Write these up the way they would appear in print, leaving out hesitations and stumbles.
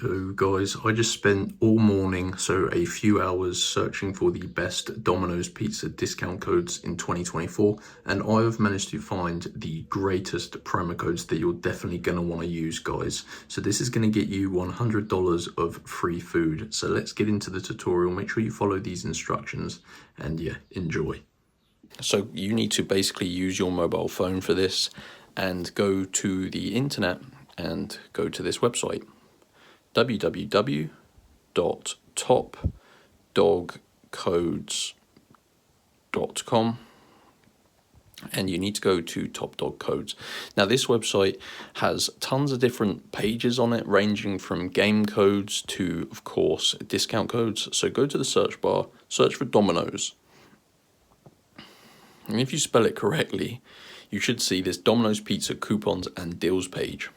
So guys, I just spent all morning, so a few hours, searching for the best Domino's pizza discount codes in 2024, and I have managed to find the greatest promo codes that you're definitely going to want to use, guys. So this is going to get you $100 of free food. So let's get into the tutorial. Make sure you follow these instructions and yeah, enjoy. So you need to basically use your mobile phone for this and go to the internet and go to this website, www.topdogcodes.com, and you need to go to Top Dog Codes. Now this website has tons of different pages on it, ranging from game codes to, of course, discount codes. So go to the search bar, search for Domino's, and if you spell it correctly, you should see this Domino's Pizza coupons and deals page.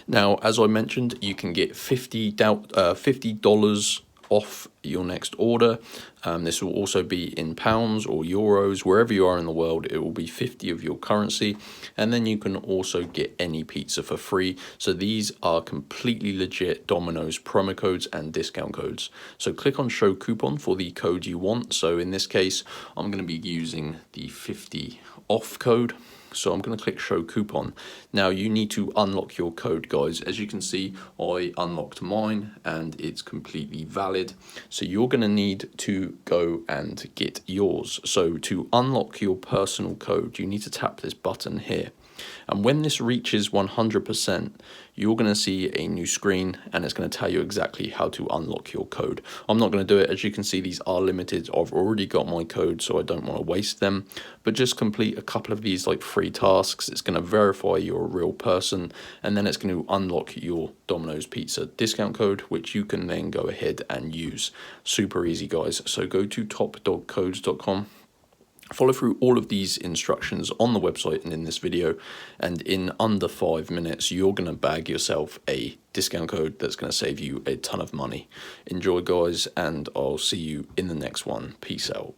Now, as I mentioned, you can get $50 off your next order. This will also be in pounds or euros. Wherever you are in the world, it will be 50 of your currency. And then you can also get any pizza for free. So these are completely legit Domino's promo codes and discount codes. So click on show coupon for the code you want. So in this case, I'm going to be using the 50 off code. So I'm going to click show coupon. Now you need to unlock your code, guys. As you can see, I unlocked mine and it's completely valid. So you're going to need to go and get yours. So to unlock your personal code, you need to tap this button here. And when this reaches 100%, you're going to see a new screen and it's going to tell you exactly how to unlock your code. I'm not going to do it. As you can see, these are limited. I've already got my code, so I don't want to waste them. But just complete a couple of these like free tasks. It's going to verify you're a real person, and then it's going to unlock your Domino's Pizza discount code, which you can then go ahead and use. Super easy, guys. So go to topdogcodes.com. Follow through all of these instructions on the website and in this video, and in under 5 minutes you're going to bag yourself a discount code that's going to save you a ton of money. Enjoy, guys, and I'll see you in the next one. Peace out.